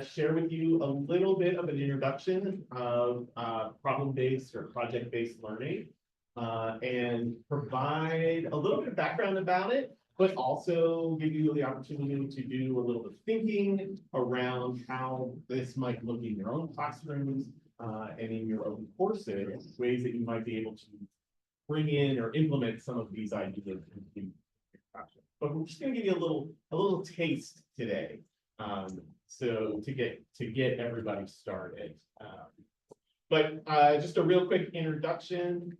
share with you a little bit of an introduction of problem-based or project-based learning and provide a little bit of background about it, but also give you the opportunity to do a little bit of thinking around how this might look in your own classrooms and in your own courses, ways that you might be able to bring in or implement some of these ideas into your classroom. But we're just going to give you a little taste today. So to get everybody started, but just a real quick introduction.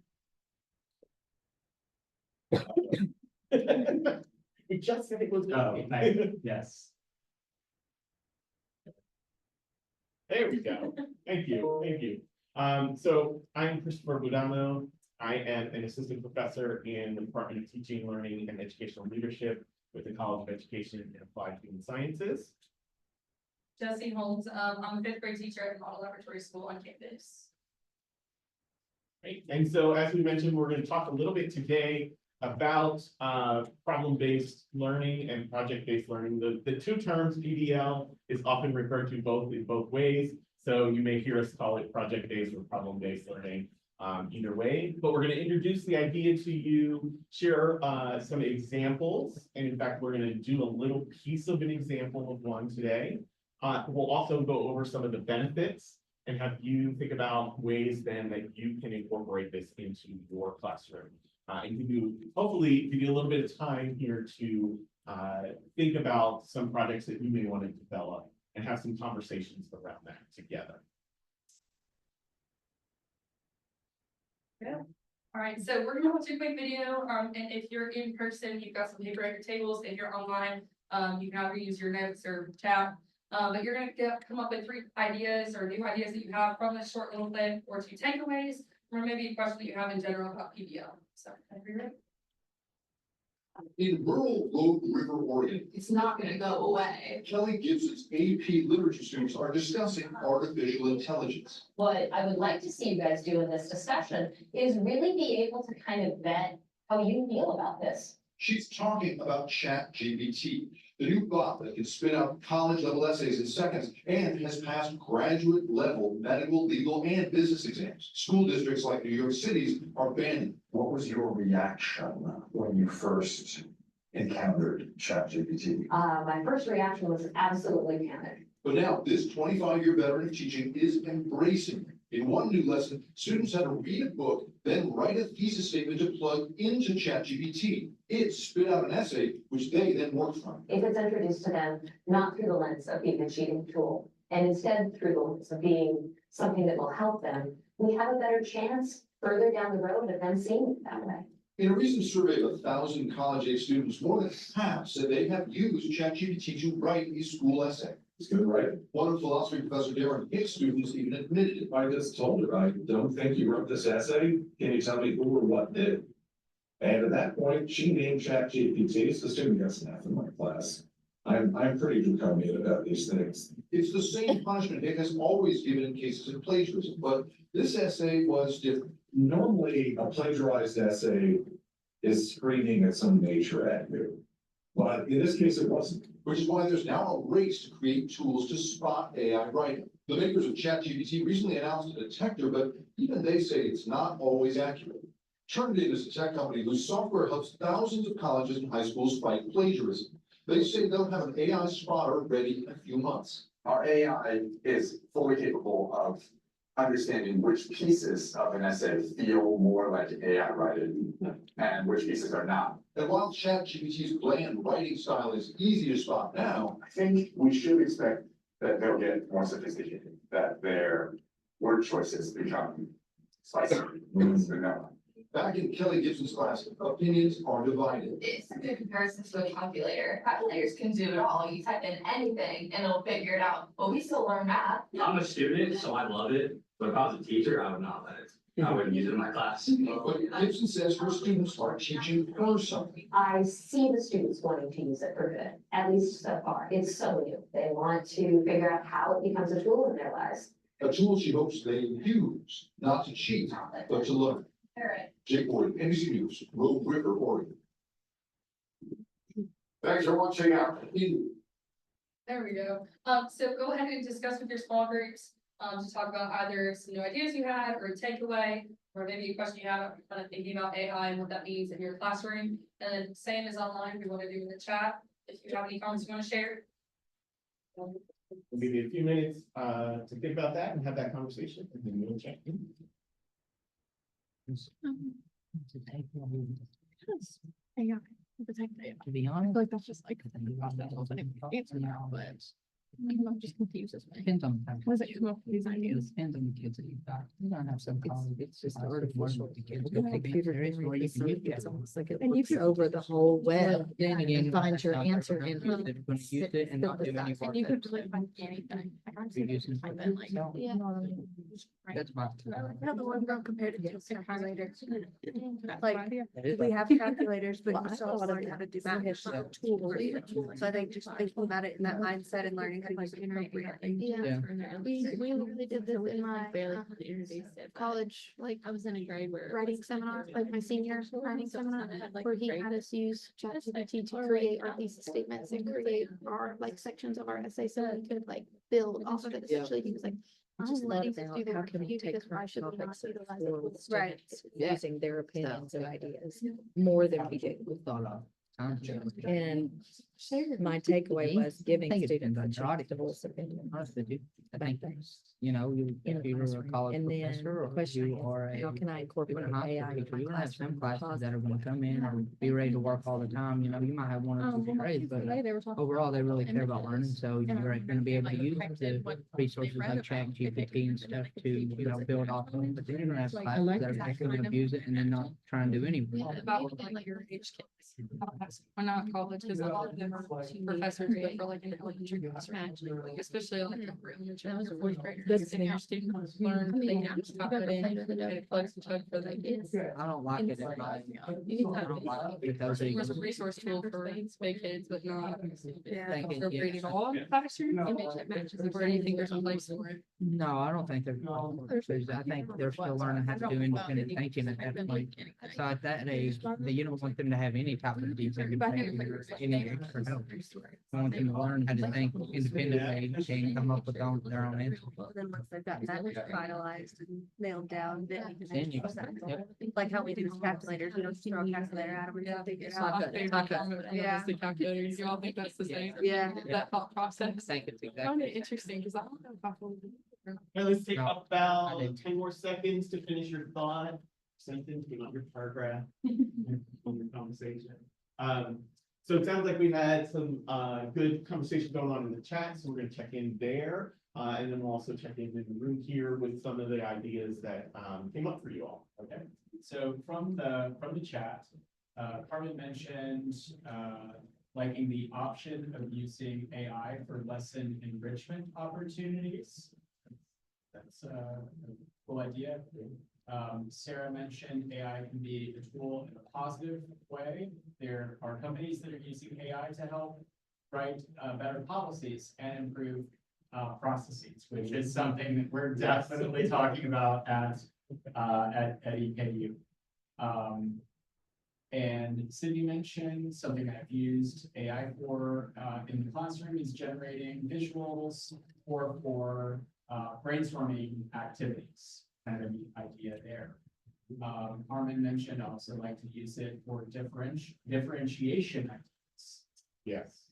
We just said it was. Yes. There we go. Thank you. So I'm Christopher Budano. I am an assistant professor in the Department of Teaching, Learning, and Educational Leadership with the College of Education and Applied Human Sciences. Jessie, Holmes. I'm a fifth grade teacher at the Model Laboratory School on campus. Great. And so, as we mentioned, we're going to talk a little bit today about problem-based learning and project-based learning. The two terms, PBL, is often referred to in both ways. So you may hear us call it project-based or problem-based learning either way. But we're going to introduce the idea to you, share some examples. And in fact, we're going to do a little piece of an example of one today. We'll also go over some of the benefits and have you think about ways then that you can incorporate this into your classroom. And hopefully give you a little bit of time here to think about some projects that you may want to develop and have some conversations around that together. Yeah. All right, so we're gonna watch a quick video. And if you're in person, you've got some paper at your tables. If you're online, you can either use your notes or chat. But you're gonna come up with 3 ideas or new ideas that you have from this short little clip, or 2 takeaways, or maybe a question that you have in general about PBL. So, are you ready? In rural Low River, Oregon, It's not going to go away. Kelly Gibson's AP literature students are discussing artificial intelligence. What I would like to see you guys do in this discussion is really be able to kind of vet how you feel about this. She's talking about ChatGPT, the new bot that can spit out college-level essays in seconds and has passed graduate-level medical, legal, and business exams. School districts like New York City's are banning. What was your reaction when you first encountered ChatGPT? My first reaction was absolutely panic. But now, this 25-year veteran of teaching is embracing it. In one new lesson, students had to read a book, then write a thesis statement to plug into ChatGPT. It spit out an essay, which they then worked from. If it's introduced to them, not through the lens of being a cheating tool, and instead through the lens of being something that will help them, we have a better chance further down the road of them seeing it that way. In a recent survey of 1,000 college-age students, more than half said they have used ChatGPT to write a school essay. It's good, right? One of philosophy professor Darren Hicks' students even admitted it. I just told her, I don't think you wrote this essay. Can you tell me who or what did? And at that point, she named ChatGPT. It's the student gets math in my class. I'm pretty draconian about these things. It's the same punishment Hick has always given in cases of plagiarism, but this essay was different. Normally, a plagiarized essay is screaming at some nature at you. But in this case, it wasn't. Which is why there's now a race to create tools to spot AI writing. The makers of ChatGPT recently announced a detector, but even they say it's not always accurate. Turnitin is a tech company whose software helps thousands of colleges and high schools fight plagiarism. They say they'll have an AI spotter ready in a few months. Our AI is fully capable of understanding which pieces of an essay feel more like AI writing and which pieces are not. And while ChatGPT's bland writing style is easy to spot now, I think we should expect that they'll get more sophisticated, that their word choices become spicier. back in Kelly Gibson's class, opinions are divided. It's a good comparison to a calculator. Calculators can do it all. You type in anything and it'll figure it out, but we still learn math. I'm a student, so I love it, but if I was a teacher, I would not let it. I wouldn't use it in my class. But Gibson says her students are teaching her something. I see the students wanting to use it for good, at least so far. It's so new. They want to figure out how it becomes a tool in their lives. A tool she hopes they use, not to cheat, but to learn. All right. Jake Boyd, NBC News, Rogue River, Oregon. Thanks for watching out. There we go. So go ahead and discuss with your small groups, to talk about either some new ideas you had or a takeaway, or maybe a question you have, kind of thinking about AI and what that means in your classroom. And then same as online, we want to do in the chat, if you have any comments you want to share. We'll give you a few minutes, to think about that and have that conversation, and then we'll check in. To be honest, like that's just like answer now, but I'm just confused as well. Depends on. How does it come up with these ideas? Depends on the kids that you've got. You don't have some college, it's just artificial. The kids go take pictures where you can use it. It's almost like it looks over the whole web and find your answer in. They're gonna use it and not do any work. And you could really find anything. I can't see it. I bet like, Yeah. That's my. the one girl compared it to a calculator. Like, we have calculators, but you still learn how to do math tools. So I think just thinking about it in that mindset and learning how to use it appropriately. Yeah. We literally did this in my college, like I was in a grade where. writing seminar, like my senior writing seminar, where he had us use ChatGPT to create our thesis statements and create our like sections of our essay, so we could like build off of it essentially. He was like, Just I'm let letting them us out, do the how work can for we you take because why should we not topics utilize for it? Right. students using their opinions and ideas more than we do. We thought of. And my takeaway was giving think it students depends a on your chance to voice opinion. Honest with you, I about think, things. you know, you, in a if you're a classroom. college And then professor the or question you are is, how can I incorporate even a high AI school in teacher, my you're gonna have some classroom? classes that are gonna come in or be ready to work all the time, you know, you might have one or two grades, but overall, they really care about learning, so you're gonna be able to use the resources like ChatGPT and stuff to, you know, build off of them, but then you're gonna have classes that are just gonna abuse it and then not try and do anything. About like your age kids. We're not college, because a lot of them are professors, but for like an elementary classroom, like, especially like elementary or fourth graders. And your students learn, they have to talk it in, and it plugs and chugs for their kids. I don't like it in my, I don't like it because It was a they. resource tool for big kids, but not Thinking, appropriated yeah. all in the classroom, image that matches where you think there's a place for it. No, I don't think they're, because I think they're still learning how to do independent thinking at that point. So at that age, you don't want them to have any type of independent thinking or any extra help. You want them to learn how to think independently and come up with their own answers. Then once they've got that finalized and nailed down, then you Then you can. can- yep. Like how we do with calculators, we don't just throw a calculator at them, we just figure it out. Yeah. The calculators, you all think that's the same? Yeah. That thought I process. think it's I find it exactly. interesting, because I don't know if I. Now, let's take No, I about didn't. 10 more seconds to finish your thought, something, to your paragraph, on your conversation. So it sounds like we've had some, good conversation going on in the chat, so we're gonna check in there. And then we'll also check in the room here with some of the ideas that, came up for you all, okay? So from the chat, Carmen mentioned, liking the option of using AI for lesson enrichment opportunities. That's a cool idea. Sarah mentioned AI can be a tool in a positive way. There are companies that are using AI to help write better policies and improve processes, which is something that we're definitely talking about at EKU. And Cindy mentioned something I've used AI for in the classroom is generating visuals for brainstorming activities. Kind of the idea there. Carmen mentioned also like to use it for differentiation activities. Yes.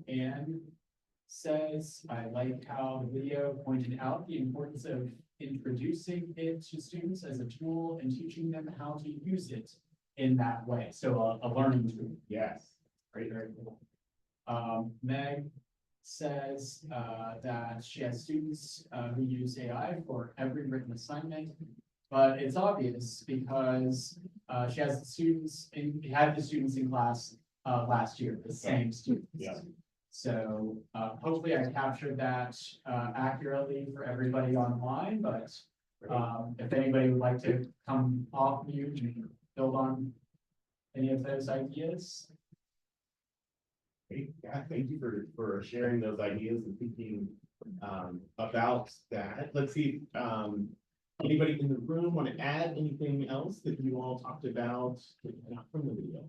And says, I like how the video pointed out the importance of introducing it to students as a tool and teaching them how to use it in that way. So a learning tool. Yes. Very, very cool. Meg says that she has students who use AI for every written assignment, but it's obvious because she has had the students in class last year, the same students. Yeah. So hopefully I captured that accurately for everybody online, but if anybody would like to come off mute and build on any of those ideas. Great. Yeah, thank you for sharing those ideas and thinking, about that. Let's see, anybody in the room want to add anything else that you all talked about, not from the video?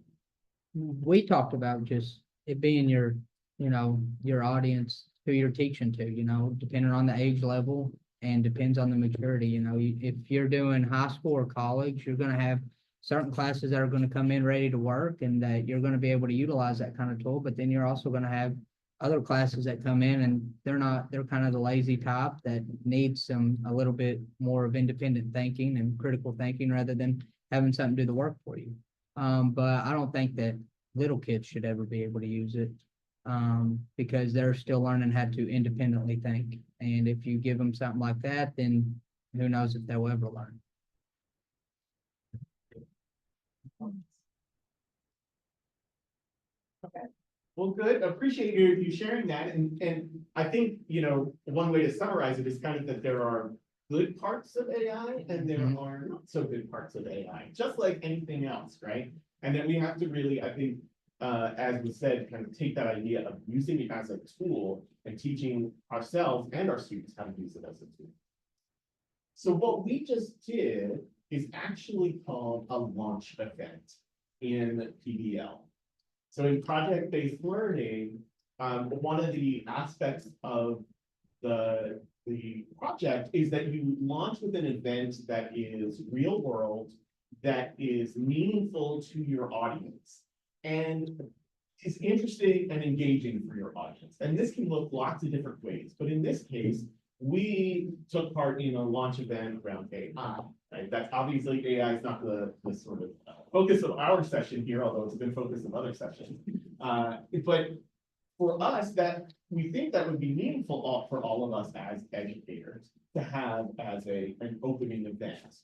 We talked about just it being your you know, your audience, who you're teaching to, you know, depending on the age level and depends on the maturity, you know, if you're doing high school or college, you're gonna have certain classes that are gonna come in ready to work and that you're gonna be able to utilize that kind of tool, but then you're also gonna have other classes that come in and they're kind of the lazy type that needs a little bit more of independent thinking and critical thinking rather than having something do the work for you. But I don't think that little kids should ever be able to use it, because they're still learning how to independently think. And if you give them something like that, then who knows if they'll ever learn. Well, good. Appreciate you sharing that. And I think, you know, one way to summarize it is kind of that there are good parts of AI and there are not so good parts of AI, just like anything else, right? And then we have to really, I think, as was said, kind of take that idea of using it as a tool and teaching ourselves and our students how to use it as a tool. So what we just did is actually called a launch event in PDL. So in project-based learning, one of the aspects of the project is that you launch with an event that is real world, that is meaningful to your audience, and is interesting and engaging for your audience. And this can look lots of different ways, but in this case, we took part in a launch event around AI, right? That's obviously AI is not the sort of focus of our session here, although it's been focus of other sessions. But for us, that we think that would be meaningful for all of us as educators to have as an opening event.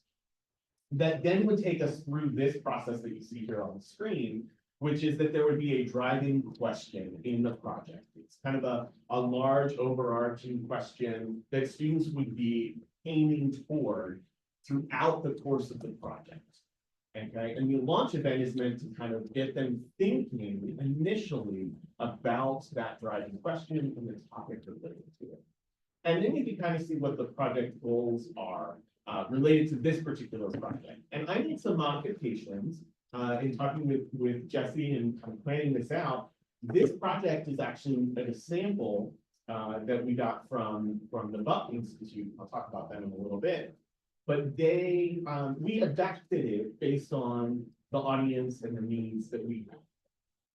That then would take us through this process that you see here on the screen, which is that there would be a driving question in the project. It's kind of a large overarching question that students would be aiming toward throughout the course of the project. Okay, and the launch event is meant to kind of get them thinking initially about that driving question and the topic related to it. And then you can kind of see what the project goals are related to this particular project. And I made some modifications in talking with Jessie and kind of planning this out. This project is actually a sample that we got from the Buck Institute. I'll talk about that in a little bit. But we adapted it based on the audience and the needs that we have.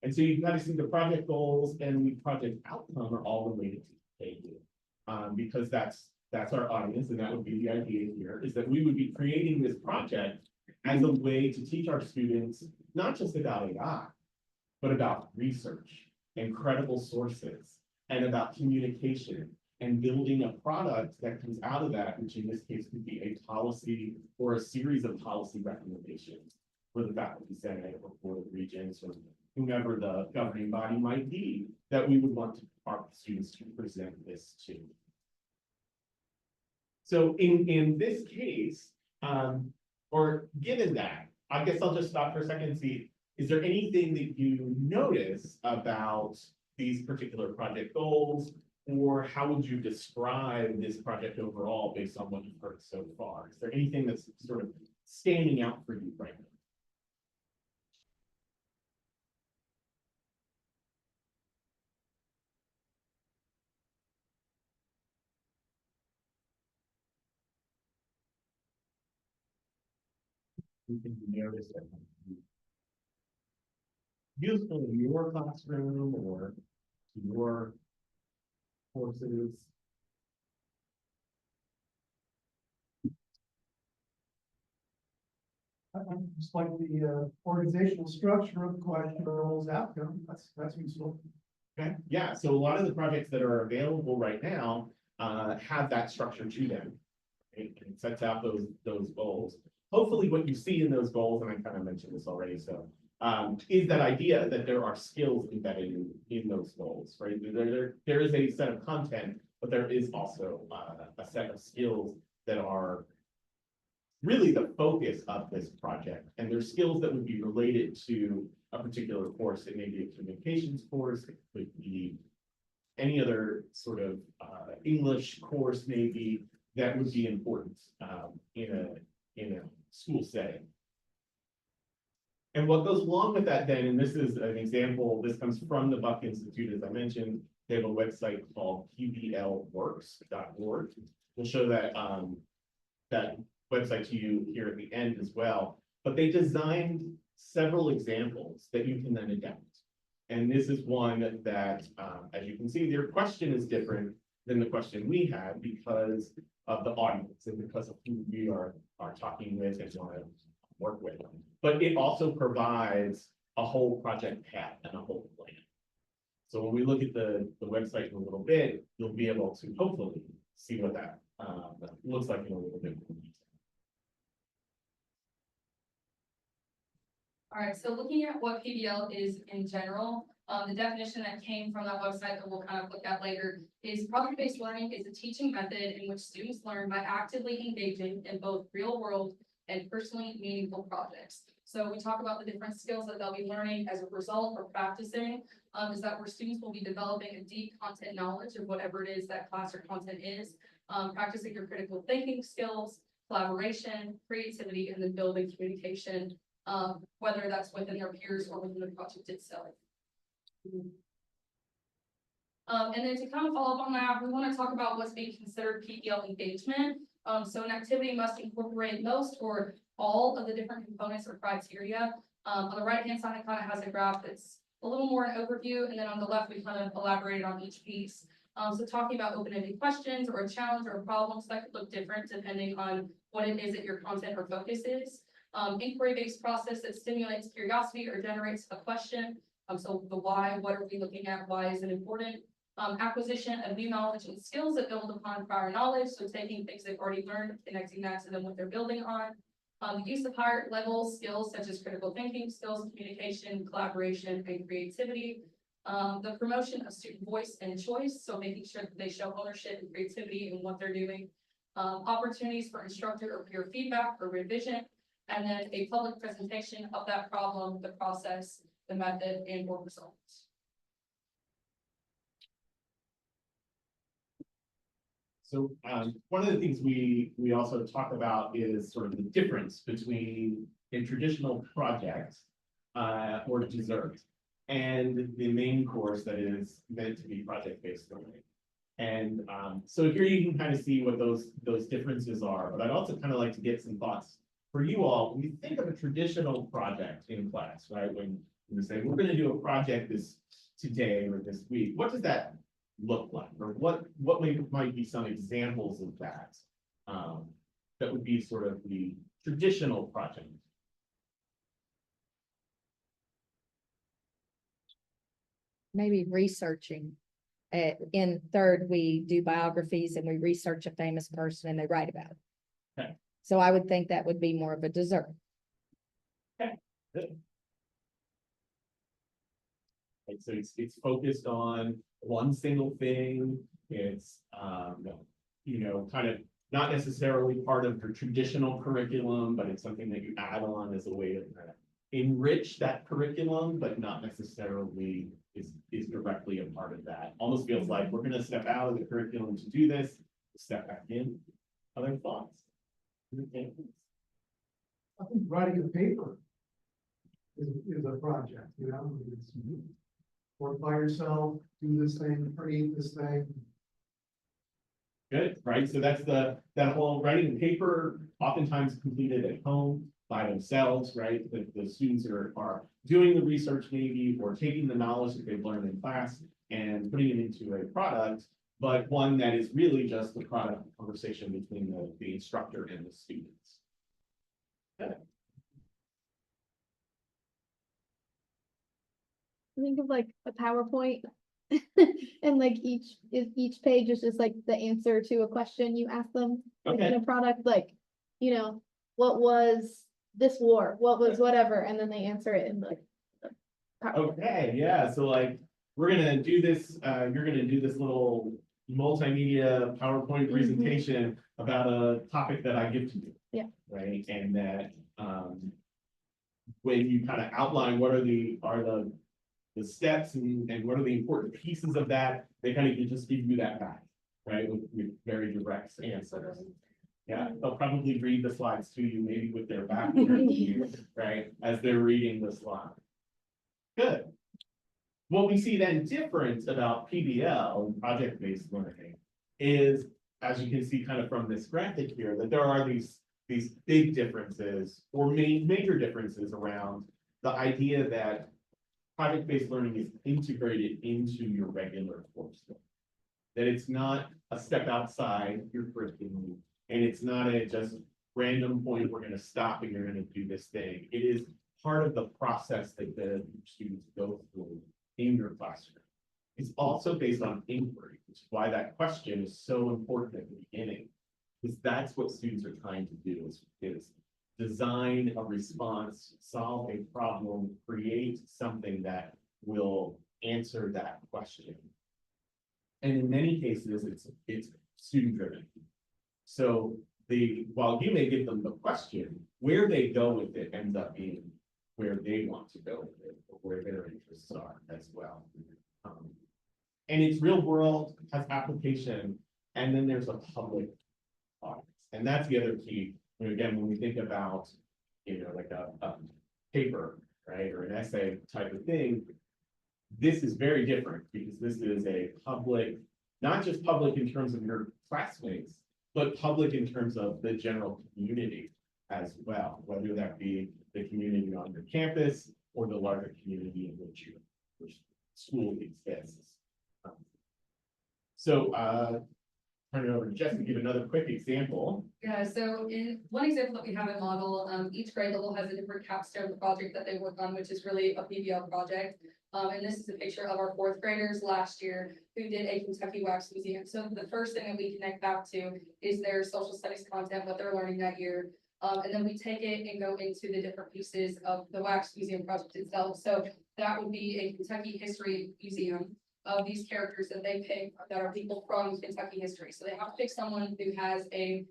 And so you kind of see the project goals and the project outcome are all related to KU. Because that's our audience, and that would be the idea here, is that we would be creating this project as a way to teach our students, not just about AI, but about research and credible sources, and about communication, and building a product that comes out of that, which in this case could be a policy or a series of policy recommendations for the faculty senate or for the regents or whomever the governing body might be that we would want our students to present this to. So in this case, or given that, I guess I'll just stop for a second and see, is there anything that you notice about these particular project goals, or how would you describe this project overall based on what you've heard so far? Is there anything that's sort of standing out for you right now? Anything you notice that useful in your classroom or your courses? Just like the organizational structure of the question roles outcome, that's useful. Okay, yeah, so a lot of the projects that are available right now have that structure to them. It sets out those goals. Hopefully what you see in those goals, and I kind of mentioned this already, so is that idea that there are skills embedded in those goals, right? There is a set of content, but there is also a set of skills that are really the focus of this project. And there's skills that would be related to a particular course. It may be a communications course, it could be any other sort of English course maybe that would be important in a school setting. And what goes along with that then, and this is an example, this comes from the Buck Institute, as I mentioned, they have a website called pblworks.org. We'll show that, that website to you here at the end as well. But they designed several examples that you can then adapt. And this is one that, as you can see, their question is different than the question we had because of the audience and because of who we are talking with and want to work with. But it also provides a whole project path and a whole plan. So when we look at the website in a little bit, you'll be able to hopefully see what that looks like in a little bit more detail. All right, so looking at what PBL is in general, the definition that came from that website that we'll kind of look at later is project-based learning is a teaching method in which students learn by actively engaging in both real-world and personally meaningful projects. So we talk about the different skills that they'll be learning as a result of practicing, is that where students will be developing a deep content knowledge of whatever it is that class or content is, practicing your critical thinking skills, collaboration, creativity, and then building communication, whether that's within their peers or within the project itself. And then to kind of follow up on that, we want to talk about what's being considered PBL engagement. So an activity must incorporate most or all of the different components or criteria. On the right-hand side, it kind of has a graph that's a little more an overview, and then on the left, we kind of elaborated on each piece. So talking about open-ended questions or a challenge or problems that could look different depending on what it is that your content or focus is. Inquiry-based process that stimulates curiosity or generates a question. So the why, what are we looking at? Why is it important? Acquisition of new knowledge and skills that build upon prior knowledge. So taking things they've already learned, connecting that to them what they're building on. The use of higher level skills such as critical thinking skills, communication, collaboration, and creativity. The promotion of student voice and choice. So making sure that they show ownership and creativity in what they're doing. Opportunities for instructor or peer feedback or revision. And then a public presentation of that problem, the process, the method, and or results. So one of the things we also talk about is sort of the difference between a traditional project or dessert and the main course that is meant to be project-based learning. And so here you can kind of see what those differences are, but I'd also kind of like to get some thoughts for you all. When you think of a traditional project in class, right? When you say we're going to do a project this today or this week, what does that look like, or what might be some examples of that that would be sort of the traditional project? Maybe researching. In third, we do biographies and we research a famous person and they write about it. Okay. So I would think that would be more of a dessert. Okay, good. Right, so it's focused on one single thing. It's kind of not necessarily part of your traditional curriculum, but it's something that you add on as a way to kind of enrich that curriculum, but not necessarily is directly a part of that. Almost feels like we're going to step out of the curriculum to do this, step back in. Other thoughts? I think writing a paper is a project, it's work by yourself, do this thing, create this thing. Good, right? So that's that whole writing paper, oftentimes completed at home by themselves, right? The students are doing the research maybe, or taking the knowledge that they've learned in class and putting it into a product, but one that is really just the product conversation between the instructor and the students. Okay. Think of like a PowerPoint and like each page is just like the answer to a question you ask them. Like in a product, like, what was this war? What was whatever? And then they answer it in the PowerPoint. Okay, yeah. So like we're gonna do this, you're gonna do this little multimedia PowerPoint presentation about a topic that I give to you. Yeah. Right. And that when you kind of outline what are the steps and what are the important pieces of that, they kind of just give you that back, right? With very direct answers. Yeah, they'll probably read the slides to you, maybe with their back to you, right, as they're reading the slide. Good. What we see then different about PBL and project-based learning is, as you can see kind of from this graphic here, that there are these big differences or major differences around the idea that project-based learning is integrated into your regular coursework. That it's not a step outside your curriculum, and it's not a just random point, we're gonna stop and you're gonna do this thing. It is part of the process that the students go through in your classroom. It's also based on inquiry, which is why that question is so important at the beginning. Because that's what students are trying to do is design a response, solve a problem, create something that will answer that question. And in many cases, it's student driven. So while you may give them the question, where they go with it ends up being where they want to go with it, or where their interests are as well. And it's real world, has application, and then there's a public audience. And that's the other key. And again, when we think about, like a paper, right, or an essay type of thing, this is very different because this is a public, not just public in terms of your classmates, but public in terms of the general community as well, whether that be the community on your campus or the larger community in which your school exists. Turn it over to Jessie to give another quick example. Yeah, so in one example that we have in model, each grade level has a different capstone project that they work on, which is really a PBL project. And this is a picture of our fourth graders last year who did a Kentucky Wax Museum. So the first thing that we connect back to is their social studies content, what they're learning that year. And then we take it and go into the different pieces of the Wax Museum project itself. So that would be a Kentucky History Museum of these characters that they pick that are people from Kentucky history. So they have to pick someone who has a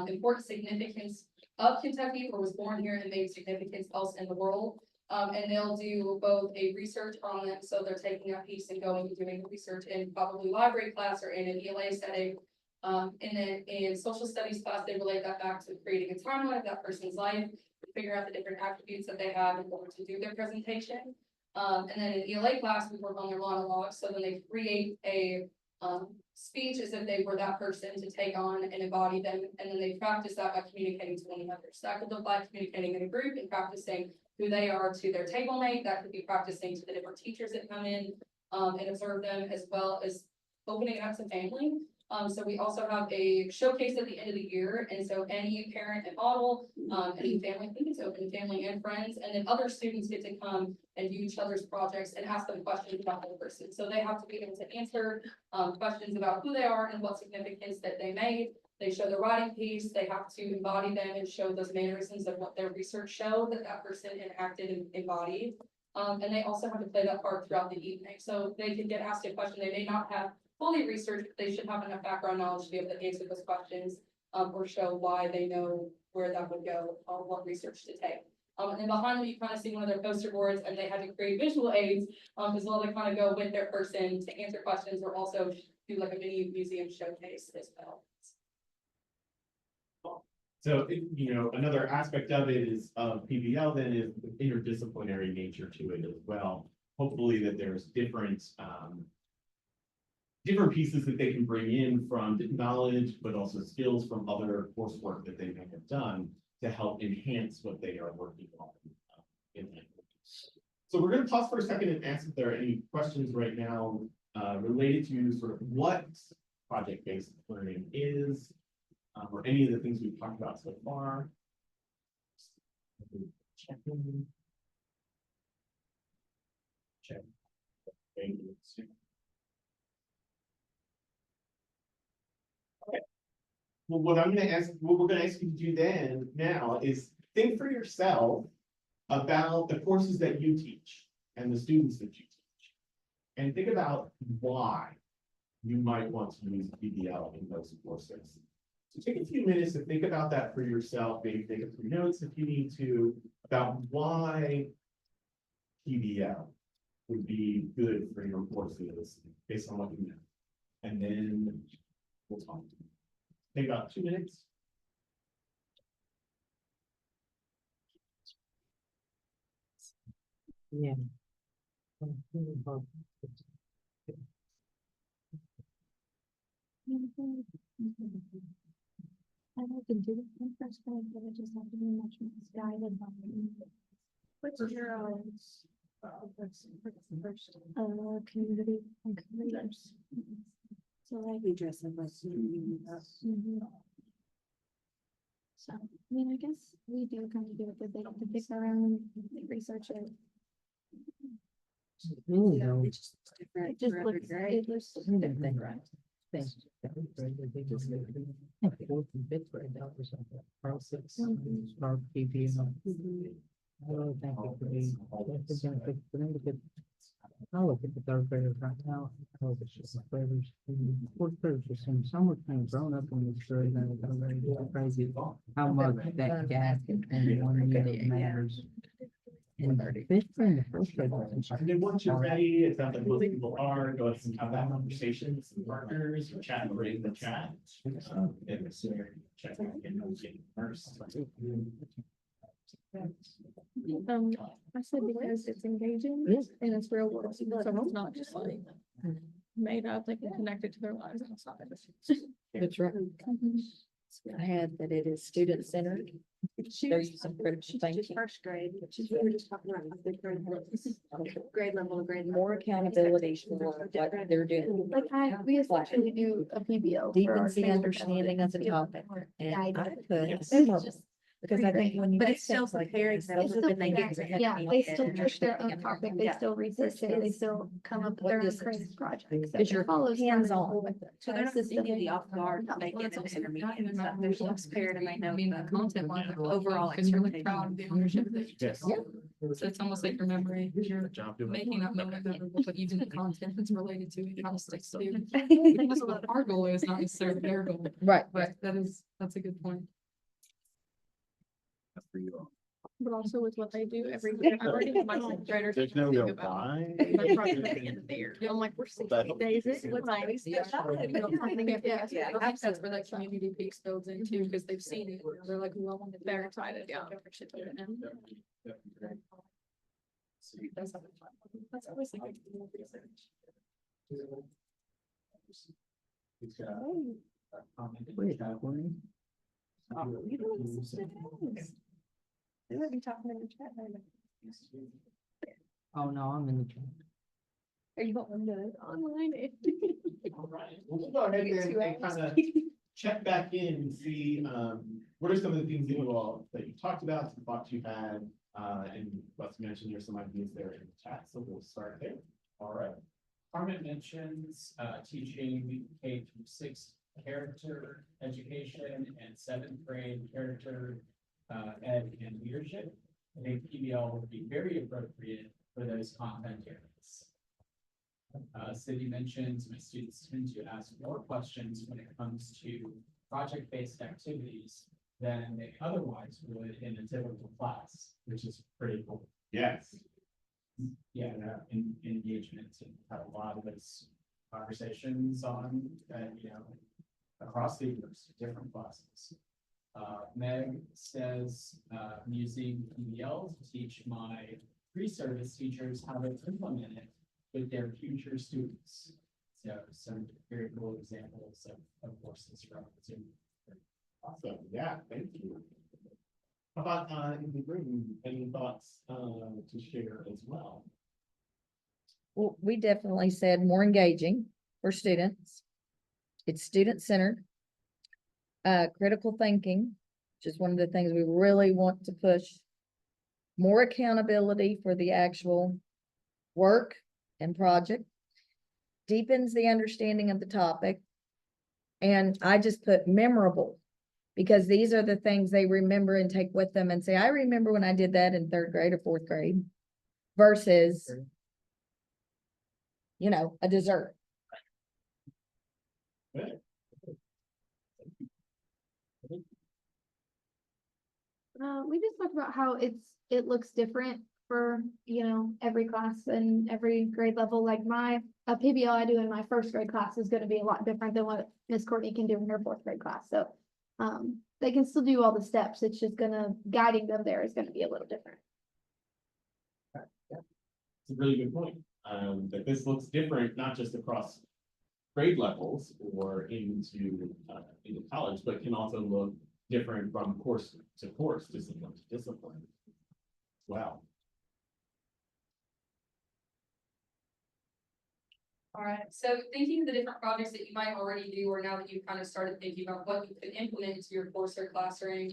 important significance of Kentucky or was born here and made significance else in the world. And they'll do both a research on them. So they're taking a piece and going and doing research in probably library class or in an ELA setting. And then in social studies class, they relate that back to creating a timeline of that person's life, figure out the different attributes that they have in order to do their presentation. And then in ELA class, we work on their monologue. So then they create a speech as if they were that person to take on and embody them. And then they practice that by communicating to one another. So that could look like communicating in a group and practicing who they are to their table mate. That could be practicing to the different teachers that come in and observe them, as well as opening it up to family. So we also have a showcase at the end of the year. And so any parent and model, any family, I think it's open family and friends, and then other students get to come and view each other's projects and ask them questions about the person. So they have to be able to answer questions about who they are and what significance that they made. They show the writing piece, they have to embody them and show those mannerisms of what their research showed that person enacted and embodied. And they also have to play that part throughout the evening. So they can get asked a question they may not have fully researched, but they should have enough background knowledge to be able to answer those questions or show why they know where that would go or what research to take. And then behind them, you kind of see one of their poster boards, and they had to create visual aids as well to kind of go with their person to answer questions or also do like a mini museum showcase as well. So, another aspect of it is PBL then is the interdisciplinary nature to it as well. Hopefully that there's different pieces that they can bring in from knowledge, but also skills from other coursework that they may have done to help enhance what they are working on in that. So we're going to pause for a second and ask if there are any questions right now related to sort of what project-based learning is, or any of the things we've talked about so far. Check. Okay. Well, what we're going to ask you to do now is think for yourself about the courses that you teach and the students that you teach, and think about why you might want to use PBL in those courses. So take a few minutes to think about that for yourself, maybe take a few notes if you need to, about why PBL would be good for your courses based on what you know. And then we'll talk. Take about 2 minutes. Yeah. I can do it in first grade, but I just have to be much more guided by. What's your, community and careers? So like. We dress up as. So, I mean, I guess we do kind of do it, but they don't pick their own, they research it. No. It just looks, it looks different, right? Things. They just live in fourth and fifth grade, that was something. Process, start PPM. I really think it could be, it's a benefit for them because I look at the third graders right now, I look at the graders, fourth graders just seem so much more grown up in this grade than the third grade. It's crazy how much that gap in one year matters. And fifth grade, the first grade. And then once you're ready, it sounds like most people are, go ahead and have that conversation with some partners, or chat, or in the chat. And so check in on getting first. I said because it's engaging and it's real world, so it's not just like made up, they can connect it to their lives outside. That's right. I had that it is student centered. They're using critical thinking. First grade, we were just talking about grade level, grade. More accountability for what they're doing. Like we essentially do a PBL. Deepens the understanding of the topic. And I put memorable, because I think when you. But it's still preparing them when they get to. Yeah, they still push their own topic, they still research it, they still come up with their own crazy projects. Is your hands-on. So they're not taking the off guard, when they get into intermediate and stuff, there's less prepared and they know. I mean, the content line, Overall because you're really proud of the ownership of it. Yes. So it's almost like your memory, you're making that moment memorable, but even the content that's related to it, kind of sticks to you. That's what our goal is, not necessarily their goal, Right. but that's a good point. But also with what they do every year. I already have my sixth graders. There's no think real about why. my project at the end of the year. I'm like, we're 60 days. What's my? Yeah, I think that's where that community piece builds into, because they've seen it, they're like, well, They're excited, yeah. That's always like. Wait, Courtney? They might be talking in the chat. Oh, no, I'm in the chat. Are you going to it online? All right, we'll go ahead and kind of check back in and see, what are some of the things that you talked about, some thoughts you had, and let's mention there's some ideas there in the chat, so we'll start there. All right. Carmen mentions teaching K-6 character education and 7th grade character ed and leadership. I think PBL would be very appropriate for those content areas. Cindy mentions my students tend to ask more questions when it comes to project-based activities than they otherwise would in a typical class, which is pretty cool. Yes. Yeah, engagement, and have a lot of those conversations on, across the university, different classes. Meg says, I'm using PBL to teach my pre-service teachers how to implement it with their future students. So some very cool examples of courses from Zoom. Awesome, yeah, thank you. How about, in the room, any thoughts, to share as well? Well, we definitely said more engaging for students. It's student-centered. Critical thinking, which is one of the things we really want to push. More accountability for the actual work and project. Deepens the understanding of the topic. And I just put memorable, because these are the things they remember and take with them and say, I remember when I did that in 3rd grade or 4th grade, versus, a dessert. Good. We just talked about how it looks different for, every class and every grade level. Like a PBL I do in my 1st grade class is going to be a lot different than what Miss Courtney can do in her 4th grade class. So, they can still do all the steps. It's just guiding them there is gonna be a little different. it's a really good point. That this looks different, not just across grade levels or into college, but can also look different from course to course, discipline to discipline. Wow. All right, so thinking of the different projects that you might already do, or now that you've kind of started thinking about what you could implement into your course or classroom,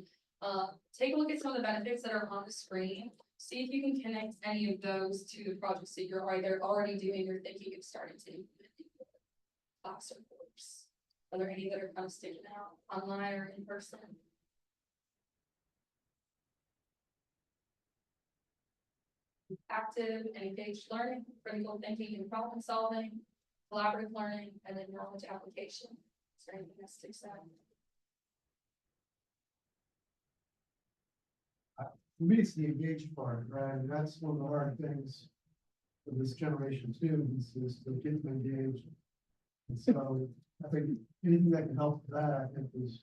take a look at some of the benefits that are on the screen. See if you can connect any of those to the projects that you're either already doing or thinking of starting to implement in your class or course. Are there any that are kind of sticking out online or in person? Active and engaged learning, critical thinking and problem solving, collaborative learning, and then knowledge application. Is there anything that sticks out? For me, it's the engaged part, right? And that's one of the hard things for this generation of students is to get them engaged. And so I think anything that can help with that, I think is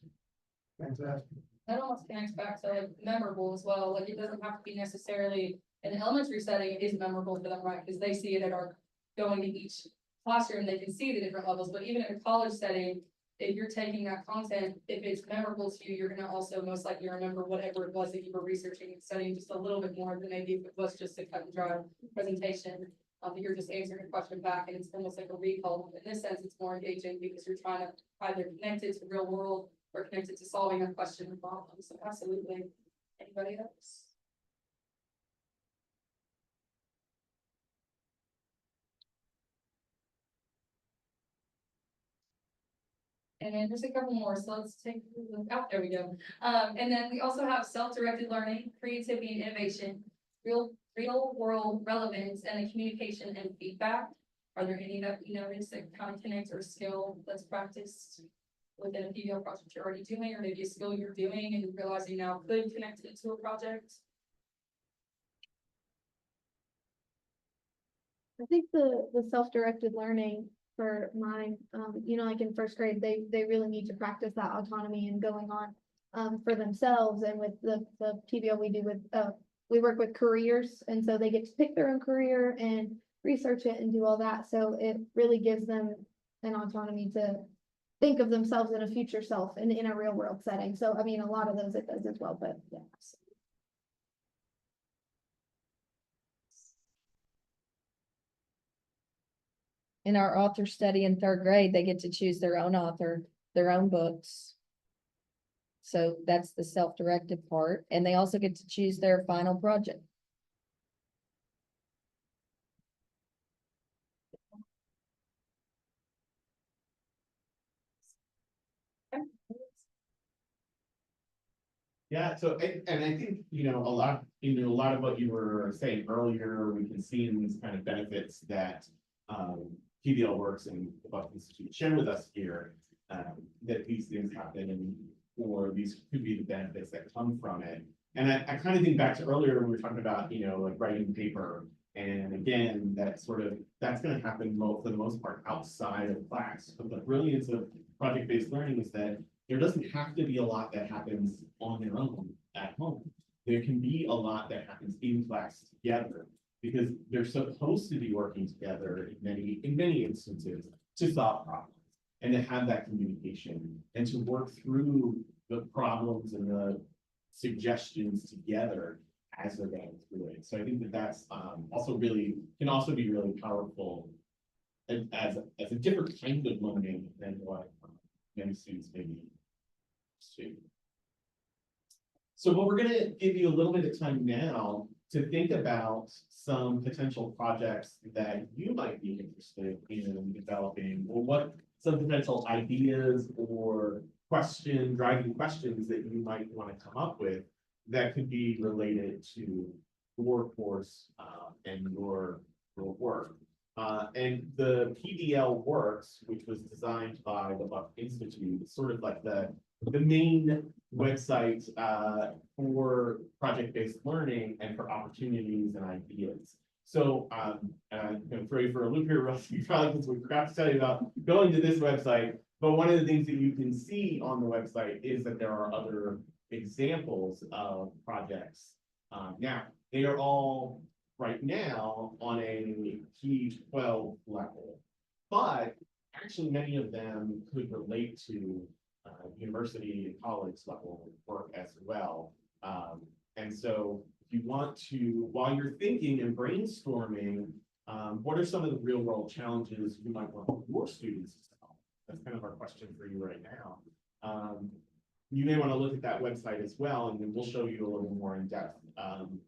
fantastic. That almost connects back to like memorable as well. Like it doesn't have to be necessarily in an elementary setting, it is memorable for them, right? Because they see it at our going to each classroom, they can see the different levels. But even in a college setting, if you're taking that content, if it's memorable to you, you're gonna also most likely remember whatever it was that you were researching and studying just a little bit more than maybe if it was just a cut and dry presentation. You're just answering a question back and it's almost like a recall. In this sense, it's more engaging because you're trying to either connect it to real world or connect it to solving a question or problem. So absolutely. Anybody else? And then there's a couple more, so let's take, oh, there we go. And then we also have self-directed learning, creativity and innovation, real world relevance, and the communication and feedback. Are there any that you notice that kind of connect or skill that's practiced within a PBL project you're already doing, or maybe a skill you're doing and realizing now could connect it to a project? I think the self-directed learning for mine, you know, like in first grade, they really need to practice that autonomy and going on for themselves. And with the PBL we do with, we work with careers. And so they get to pick their own career and research it and do all that. So it really gives them an autonomy to think of themselves in a future self and in a real world setting. So, I mean, a lot of those it does as well, but yeah. In our author study in third grade, they get to choose their own author, their own books. So that's the self-directed part, and they also get to choose their final project. Yeah, so, and I think, a lot of what you were saying earlier, we can see in these kind of benefits that PBL works and the Buck Institute share with us here, that these things happen or these could be the benefits that come from it. And I kind of think back to earlier when we were talking about, like writing paper. And again, that's going to happen for the most part outside of class. But the brilliance of project-based learning is that there doesn't have to be a lot that happens on their own at home. There can be a lot that happens in class together because they're supposed to be working together in many instances to solve problems and to have that communication and to work through the problems and the suggestions together as they're going through it. So I think that's also can also be really powerful as a different kind of learning than what many students may be used to. So what we're gonna give you a little bit of time now to think about some potential projects that you might be interested in developing, or what some potential ideas or driving questions that you might want to come up with that could be related to your course and your work. And the PBL Works, which was designed by the Buck Institute, is sort of like the main website for project-based learning and for opportunities and ideas. So I'm going to throw you for a loop here, Rusty, probably because we forgot to tell you about going to this website. But one of the things that you can see on the website is that there are other examples of projects. Now, they are all right now on a P12 level. But actually, many of them could relate to university and college level work as well. And so if you want to, while you're thinking and brainstorming, what are some of the real world challenges you might want your students to solve? That's kind of our question for you right now. You may want to look at that website as well, and then we'll show you a little more in depth,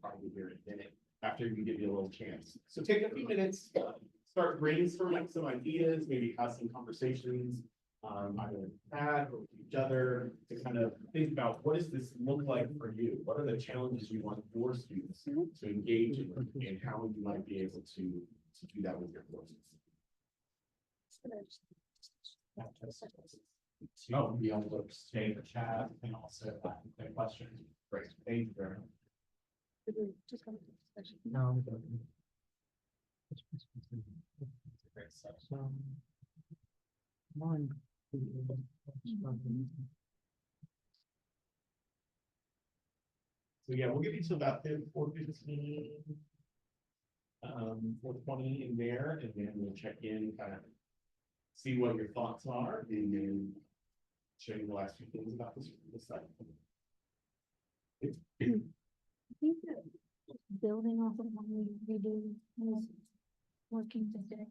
probably here in a minute, after we give you a little chance. So take a few minutes, start brainstorming some ideas, maybe have some conversations, either with Pat or with each other, to kind of think about what does this look like for you? What are the challenges you want your students to engage in, and how you might be able to do that with your courses? Oh, be able to stay in the chat and also the questions. Great, thank you very much. No. Great stuff. One. So yeah, we'll give you to about 4:15, 4:20 in there, and then we'll check in, kind of see what your thoughts are, and then show you the last few things about this site. I think that building off of what we do is working together.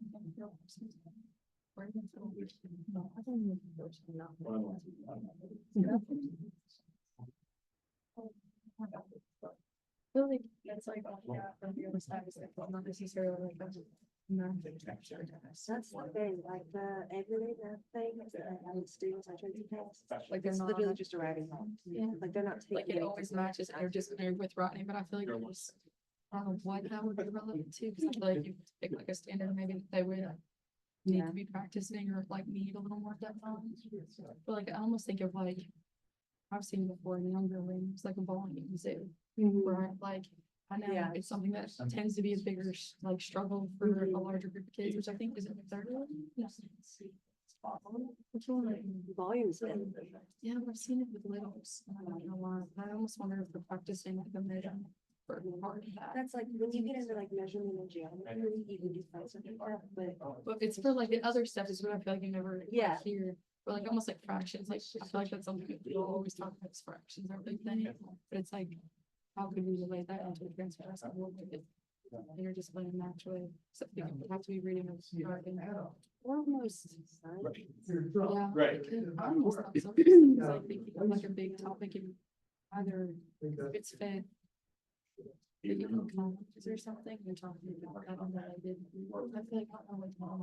Really, that's like, from the other side, is like, not necessarily like that's the thing, like the everyday math thing, students are trying to pass. Like it's literally just arriving home. Yeah, like they're not taking. Like it always matches interdisciplinary with Rodney, but I feel like there's, I don't know what that would be relevant to, because I feel like you pick like a standard, maybe they would need to be practicing or like need a little more depth on. But like I almost think of like, I've seen before in younger rooms, like a volume zoo, right? Like I know it's something that tends to be a bigger like struggle for a larger group of kids, which I think is in the third one. Yes. Which one? Volumes. Yeah, I've seen it with littles. I don't know why. I almost wonder if they're practicing like the measurement for part of that. That's like when you get into like measurement and geometry, you can do something, but it's for like the other stuff is what I feel like you never hear. Or like almost like fractions. Like I feel like that's something that people always talk about, is fractions are a big thing. But it's like, how could we relate that into a transfer? You're just learning naturally. So you have to be reading those jargon. Almost. Yeah. Right. Almost. It's like thinking of like a big topic and either it's fed. Or something, you're talking about that on that I did. I feel like I don't know what mom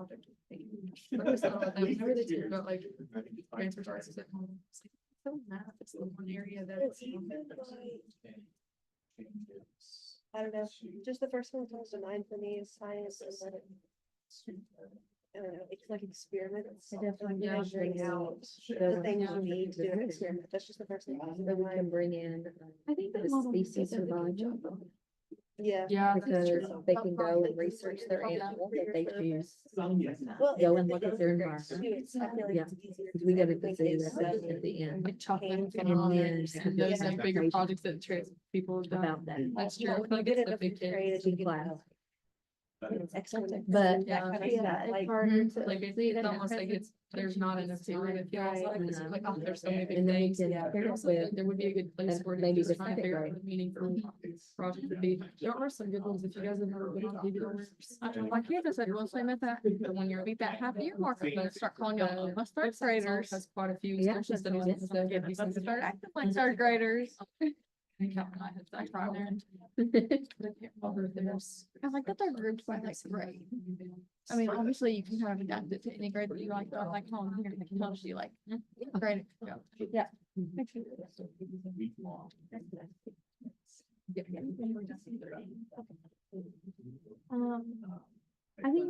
whenever they talk about like transfer charges at home, it's like so math, it's the one area that it's I don't know, just the first one that comes to mind for me is science, and then I don't know, it's like experiments. Definitely measuring out the things you need to do an experiment. That's just the first thing. That we can bring in. I think that species survival. Yeah, Because they can go and research their animal that they choose. Go and look at their environment. Yeah, because we got to do that at the end. Like chocolate and then those like bigger projects that trans people have done. About that. That's true. I feel like it's the big kids. Excellent. But yeah, like harder to like it's almost like it's there's not enough to it. It feels like oh, there's so many big things. There would be a good place for it. Maybe Just trying to figure out what the meaning for the project would be. There are some good ones if you guys have ever looked at it. My kid just said, "Well, same as that, but when you beat that half year mark, I'm gonna start calling them my third graders." Has quite a few. Yeah, studies and stuff. Start acting like third graders. I tried there. I like that they're grouped by like grade. I mean, obviously you can kind of adapt it to any grade that you like, but like home here, it tells you like, grade. Yeah. I think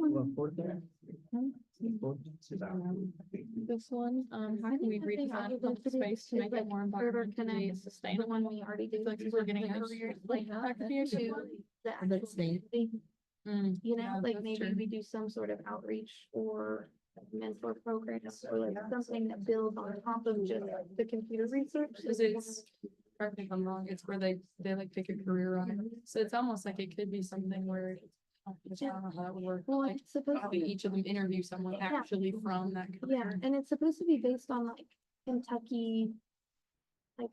this one, how can we redesign the space to make it more environmentally sustainable? One we already did, like we're getting like back here to the actual you know, like maybe we do some sort of outreach or mentor program or like something that builds on top of just the computer research. Because it's correct me if I'm wrong, it's where they like pick a career on it. So it's almost like it could be something where. I don't know how that would work. Well, Like, it's supposed to having be, each of them interview someone actually from that yeah, career. and it's supposed to be based on like Kentucky. Like,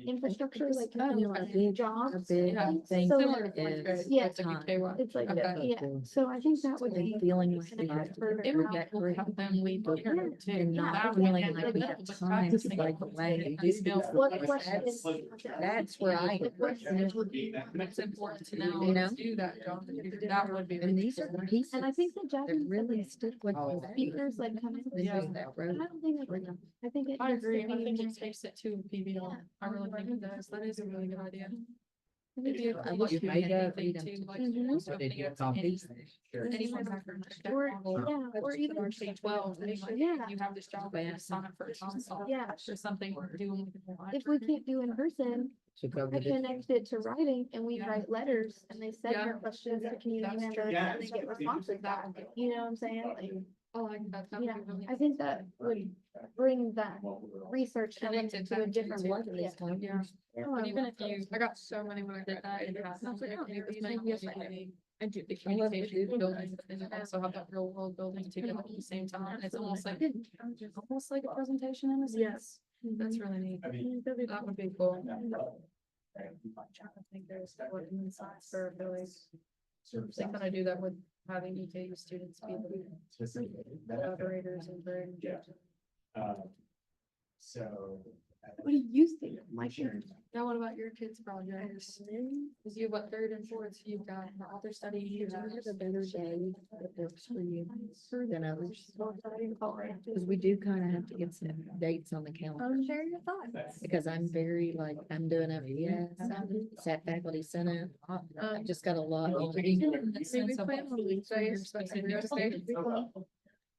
infrastructure, like. Jobs. A big Yeah, thing So, similar to fourth grade, yeah, it's like a KY. It's like, Okay. yeah, so I think that would And be. feeling like we have to It would be cool to have them lead the interview too. and That not would feeling be like we good, have but time to practicing like it. away. What questions? That's where I. It's important to know, You know? to do that job. That would be. And these are the pieces And I think that that Japanese really stick with you. speakers like come in. Then Yeah. just that I road. don't think it's enough. I think it. I needs to agree, I be think more- it takes it to PBL. I really think it does. That is a really good idea. I think Maybe a so. cool, wish like, you thing made up, too, read them. like, Mhm. just opening it up to anyone background check that Or, level. yeah, or even. Or K-12, being like, Yeah. you have this job, you sign up for a consult. Yeah. Or something we're doing with the If we can't do in person, So cover I this. connect it to writing and we Yeah. write letters and they send Yeah. their questions to community That's members true. Yeah. and they get responses back. You know what I'm saying? Like, I like that. That would yeah, be really. I think that would bring that research Connect element it to a back different into level. these times, yeah. Oh, But I even love if you, I got so many when I did that, and I was like, it was mainly I do the communication building, but then you also have that real world building together at the same time. It's almost like a presentation in a sense. That's really neat. That would be cool. I think there's what insights for Billy. They kind of do that with having EKU students be the collaborators and bring. So. What do you think, Mike? Now, what about your kids' projects? Cause you have what, third and fourth, you've got the author study. You have a better day that works for you than others. Because we do kind of have to get some dates on the calendar. Share your thoughts. Because I'm very like, I'm doing FBS, SAT faculty senate. I've just got a lot. on it. Maybe plan on Wednesdays, but I know state.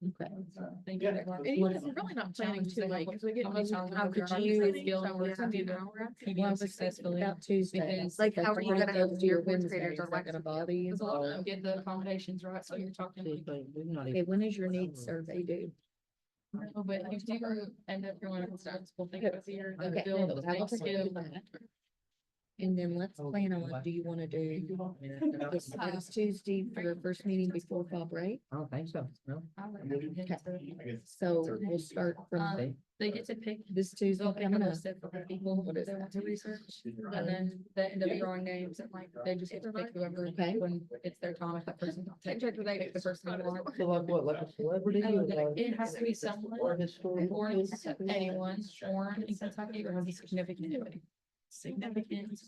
Okay. Thank you. And we're really not planning to like, because we get. How could you? Well, Successfully. about Tuesday. Because Like, how are you Part of gonna those do your are fourth graders Wednesdays, or is that gonna bother you? Because a lot of them get the accommodations right, so you're talking like. Okay, when is your needs survey due? No, but you do end up going to start school thing with your, the Okay, build, the I will big take care skill. of that. And then let's plan on, do you wanna do this next Tuesday for the first meeting before fall break? I don't think so, no. So we'll start from They get to pick. this Tuesday They'll pick a coming up. list of people that they want to research, and then they end up drawing names and like, they just get to pick whoever, Okay. when it's their time, if that person. They pick the person they want. So like what, like a celebrity? or like- It has to be someone Or historical? born in anyone born in Kentucky or has a significant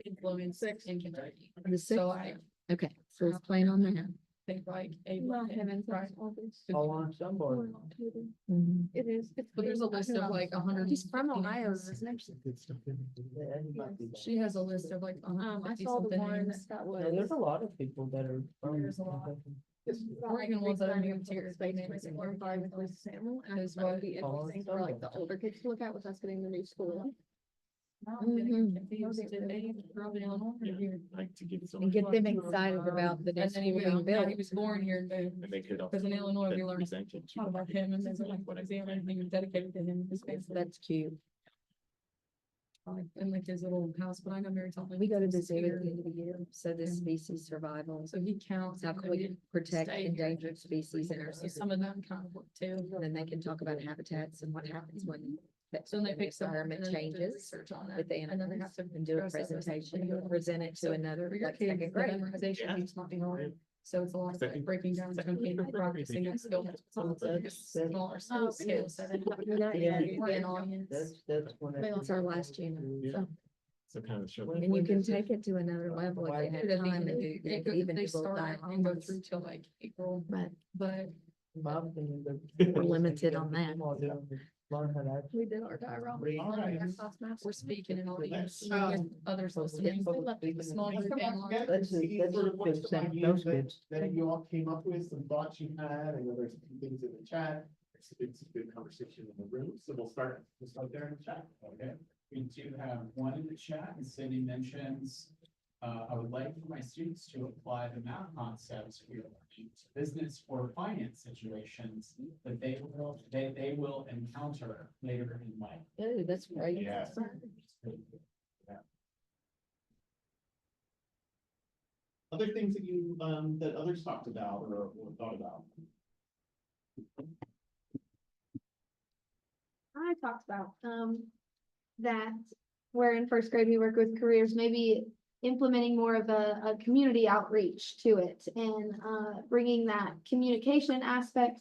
influence in Kentucky. The So sixth? I Okay, so let's plan on that. think like a. Well, heavens, Right. All on somebody. Mhm. It is. But there's a list of like 100. He's from Ohio, isn't he? Yeah, he might be. She has a list of like. I saw the one that was. Yeah, there's a lot of people that are. There's a lot. Or even ones that are new to your space. As well, be interesting for like the older kids to look at with us getting the new school. And get them excited about the And next then school being he built. was born here, And they could. because in Illinois, we learned a lot about him, and there's like, what is he, everything was dedicated to him, his face. That's cute. And like his little house, but I know Mary told me. We go to the zoo at the end of the year, so this species survival, So he counts. how can we protect Stay here. endangered species in our So system? some of them kind of work too. And then they can talk about habitats and what happens when that So they pick some. environment and then they do changes research on it, with the and then they have animals to and do a address that presentation, presentation. present it to So another, For your like kids, second the grade. memorization piece might be hard. So it's a lot of like breaking down, thinking, practicing that skill. Smaller scale setting. An audience. That's when. Well, it's our last year, so, So kind of show. and you can take it to another level if you have time to do, They even they do little start and go dialogues. through till like April, But but we're limited on that. Learn how to actually. We did our diorama. we're speaking in audience. Um, Others listening. Small group and large. That's good, those kids. That you all came up with, some thoughts you had, I know there's a few things in the chat. It's a good conversation in the room, so we'll start there in the chat. Okay, we do have one in the chat, and Cindy mentions, I would like for my students to apply the math concepts we are learning to business or finance situations that they will encounter later in life. Oh, that's great. Yeah. other things that you, that others talked about or thought about? I talked about, that where in first grade we work with careers, maybe implementing more of a community outreach to it and, bringing that communication aspect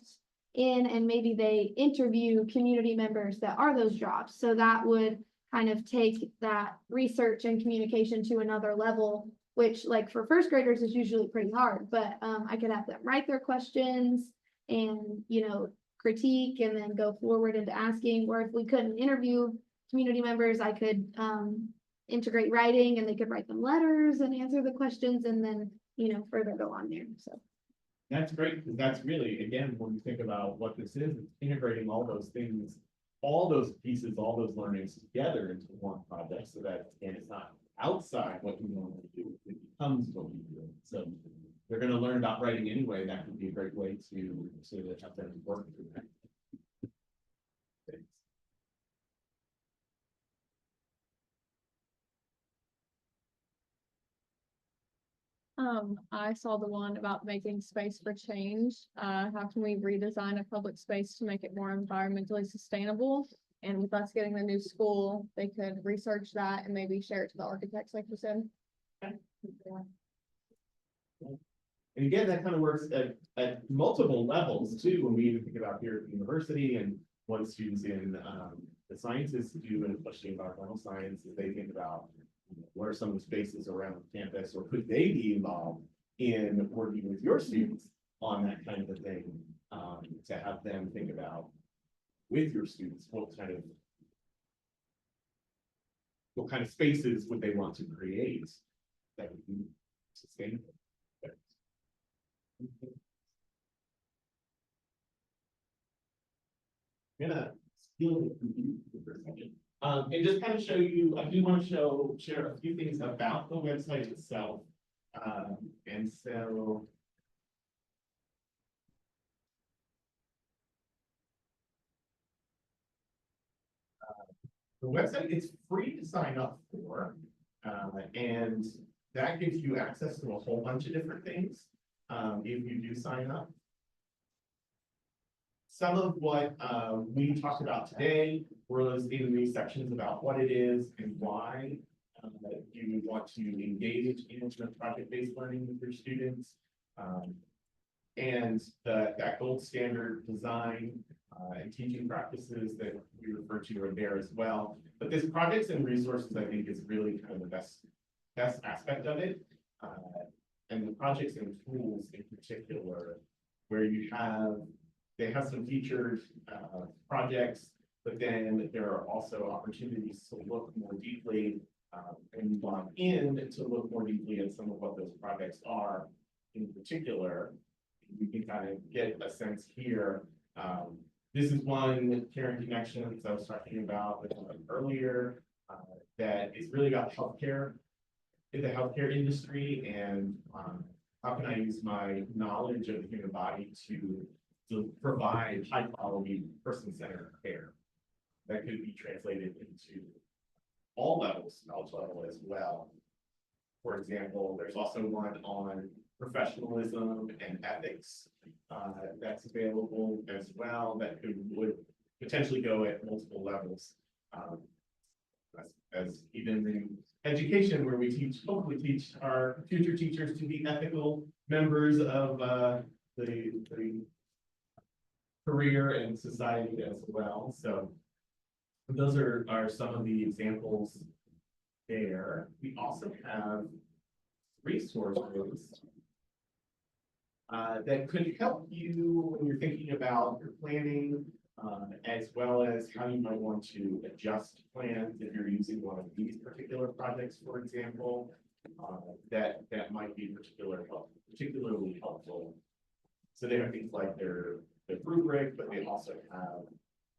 in, and maybe they interview community members that are those jobs. So that would kind of take that research and communication to another level, which like for first graders is usually pretty hard, but, I could have them write their questions and, critique and then go forward into asking, or if we couldn't interview community members, I could integrate writing and they could write them letters and answer the questions and then, further go on there, so. That's great, because that's really, again, when you think about what this is, it's integrating all those things, all those pieces, all those learnings together into one project, so that, and it's not outside what you normally do, it becomes what you do. So they're gonna learn about writing anyway, that could be a great way to have them work through that. Thanks. I saw the one about making space for change. How can we redesign a public space to make it more environmentally sustainable? And with us getting the new school, they could research that and maybe share it to the architects, like you said. And again, that kind of works at multiple levels too, when we even think about here at the university and what students in the sciences do, and especially environmental science, as they think about what are some of the spaces around campus, or could they be involved in working with your students on that kind of a thing, to have them think about with your students, what kind of spaces would they want to create that would be sustainable. I'm gonna steal the computer for a second. And just kind of show you, I do want to share a few things about the website itself. And so. The website is free to sign up for, and that gives you access to a whole bunch of different things, if you do sign up. Some of what we talked about today was in these sections about what it is and why you want to engage in project-based learning with your students. And that gold standard design and teaching practices that we refer to are there as well. But this projects and resources, I think, is really kind of the best aspect of it. And the projects and tools in particular, where they have some featured projects, but then there are also opportunities to look more deeply and log in to look more deeply at some of what those projects are in particular. You can kind of get a sense here. This is one Caring Connections I was talking about earlier, that is really about healthcare, in the healthcare industry, and how can I use my knowledge of the human body to provide high quality person-centered care that could be translated into all levels, knowledge level as well. For example, there's also one on professionalism and ethics that's available as well, that would potentially go at multiple levels. As even in education, where we hopefully teach our future teachers to be ethical members of the career and society as well. So those are some of the examples there. We also have resources that could help you when you're thinking about your planning, as well as how you might want to adjust plans if you're using one of these particular projects, for example, that might be particularly helpful. So they have things like their rubric, but they also have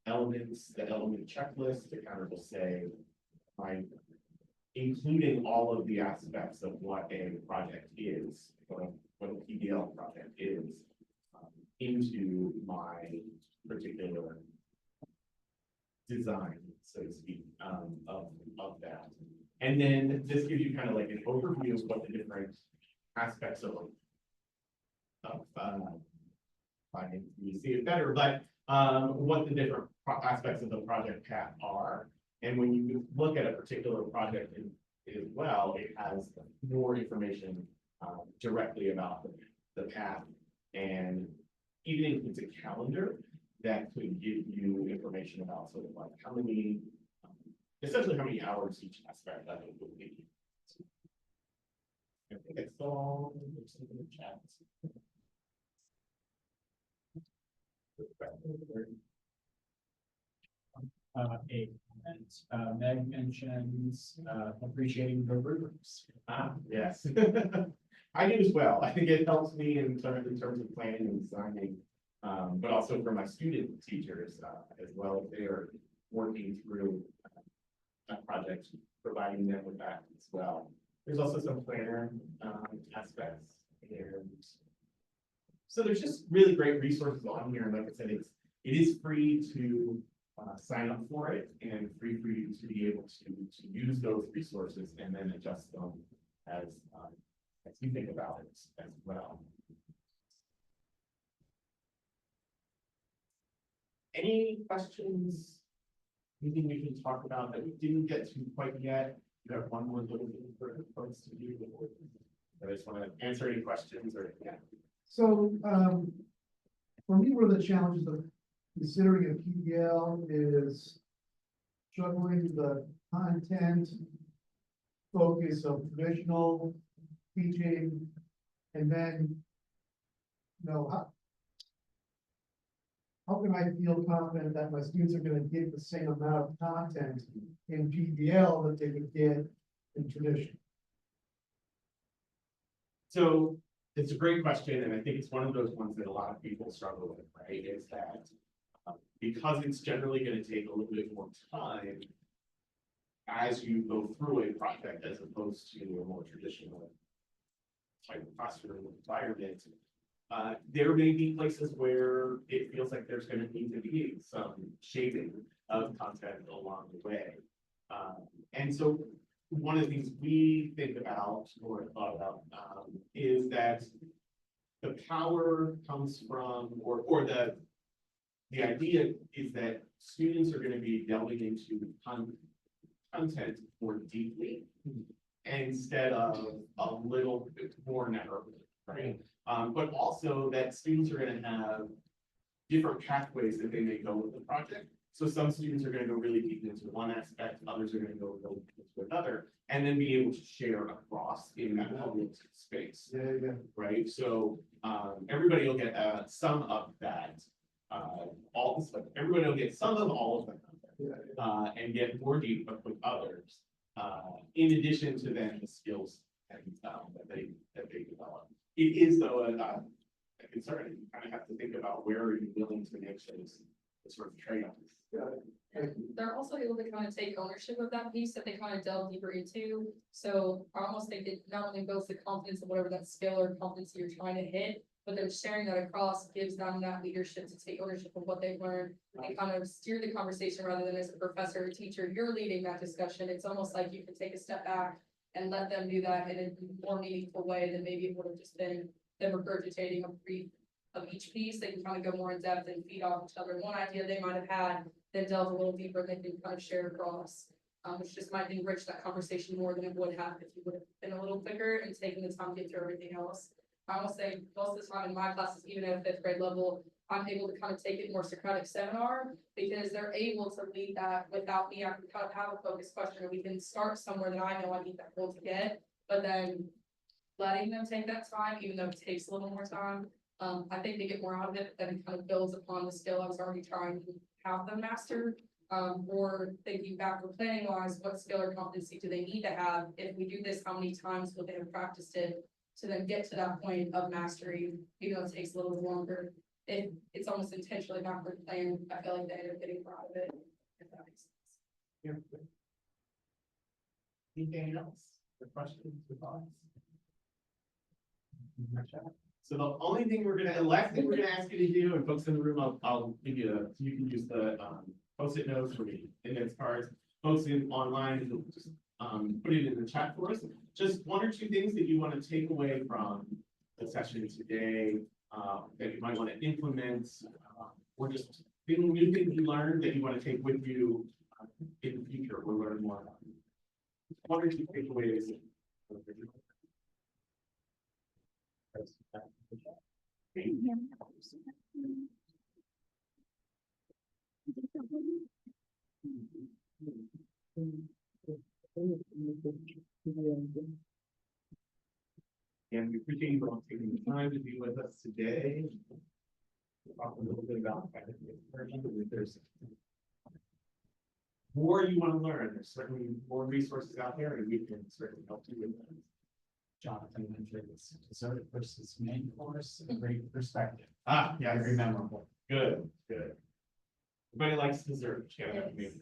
the element checklist to kind of say, including all of the aspects of what a project is, what a PDL project is, into my particular design, so to speak, of that. And then this gives you kind of like an overview of what the different aspects of finding you see it better, but what the different aspects of the project path are. And when you look at a particular project as well, it has more information directly about the path. And even if it's a calendar, that could give you information about sort of like how many, essentially how many hours each aspect of it would be. I think it's all in the chat. A comment, Meg mentions, appreciating the rubrics. Yes. I do as well. I think it helps me in terms of planning and designing, but also for my student teachers, as well, if they are working through a project, providing them with that as well. There's also some planner aspects, and so there's just really great resources on here. And like I said, it is free to sign up for it, and free for you to be able to use those resources and then adjust them as you think about it as well. Any questions? Anything we can talk about that we didn't get to quite yet? You have one more little thing for folks to do. I just want to answer any questions or yeah. So, for me, one of the challenges of considering a PDL is juggling the content focus of traditional teaching, and then, you know, how can I feel confident that my students are going to get the same amount of content in PDL that they would get in traditional? So it's a great question, and I think it's one of those ones that a lot of people struggle with, right? Is that because it's generally going to take a little bit more time as you go through a project as opposed to a more traditional type of classroom environment. There may be places where it feels like there's going to need to be some shaping of content along the way. And so one of the things we think about or thought about is that the power comes from, or the idea is that students are going to be delving into content more deeply instead of a little bit more narrowly, right? But also that students are going to have different pathways that they may go with the project. So some students are going to go really deep into one aspect, others are going to go really deep into another, and then be able to share across in that public space. Yeah. Right? So everybody will get some of that. Everybody will get some of all of them, and get more deep with others. In addition to then the skills and that they develop. It is though a concern. You kind of have to think about where are you willing to make those sort of trade-offs. They're also able to kind of take ownership of that piece that they kind of delve deeper into. So I almost think it not only builds the confidence of whatever that skill or competency you're trying to hit, but then sharing that across gives them that leadership to take ownership of what they've learned and kind of steer the conversation rather than as a professor or teacher, you're leading that discussion. It's almost like you can take a step back and let them do that in a more meaningful way than maybe it would have just been them regurgitating a brief of each piece. They can kind of go more in depth and feed off each other. One idea they might have had, then delve a little deeper, and they can kind of share across, which just might enrich that conversation more than it would have if you would have been a little quicker and taken the time to get through everything else. I will say most of the time in my classes, even at 5th grade level, I'm able to kind of take it more Socratic seminar because they're able to lead that without me. I can kind of have a focused question, and we can start somewhere that I know I need that goal to get, but then letting them take that time, even though it takes a little more time. I think they get more out of it, but then it kind of builds upon the skill I was already trying to have them master. Or thinking backward planning wise, what skill or competency do they need to have? If we do this, how many times will they have practiced it to then get to that point of mastery, even though it takes a little longer? It's almost intentionally backward planned. I feel like they end up getting more out of it, if that makes sense. Yeah. Anything else? The questions, the thoughts? So the only thing last thing we're gonna ask you to do, and folks in the room, I'll give you you can use the post-it notes for me, index cards. Folks in online, just put it in the chat for us. Just one or two things that you want to take away from the session today, that you might want to implement, or just new things you learned that you want to take with you in the future or learn more about. One or two takeaways. And we appreciate you all taking the time to be with us today. Talk a little bit about if there's more you want to learn, there's certainly more resources out there, and we can certainly help you with them. Jonathan mentioned this dessert versus main course, a great perspective. Ah, yeah, Very memorable. good, good. Everybody likes dessert. Yeah, maybe.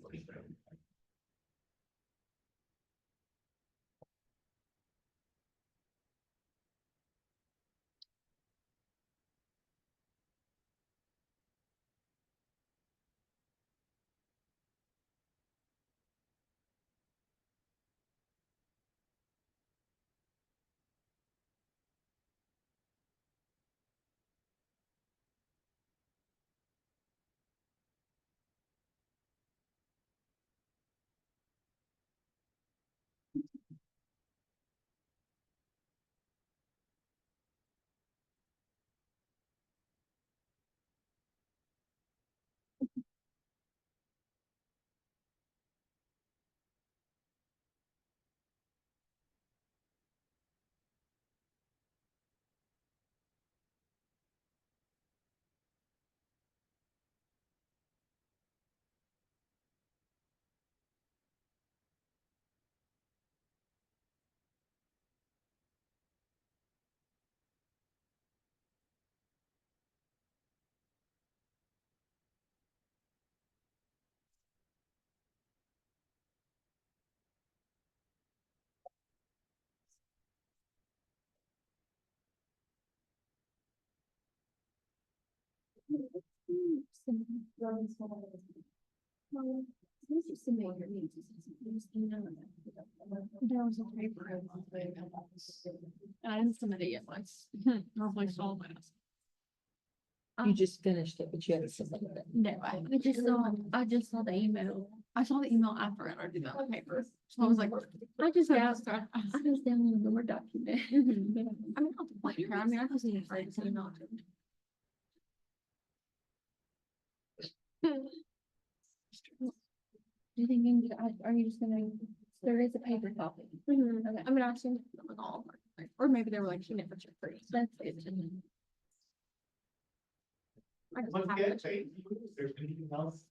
There was a paper. I didn't submit it yet, but I normally saw that. You just finished it, but you haven't submitted it. No, I just saw the email. I saw the email after I already did that on paper. So I was like, I just downloaded the Word document. I mean, I'll play her. I mean, I just need to write this email to him. Do you think, are you just gonna, there is a paper copy? Okay, I mean, I assume it was all, or maybe they were like, she never checked for it. That's it. I just Let's have get to- it. If there's anything else.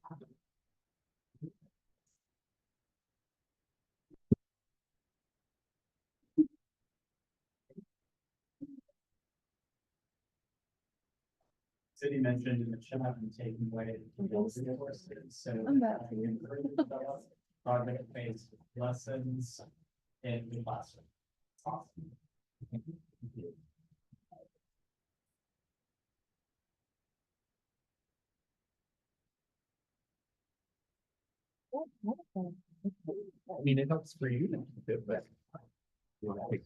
City mentioned in the chat and taking away the courses, so. I'm about to. develop Project-based lessons in the classroom. Awesome. I mean, it helps for you to keep it, but. You want to take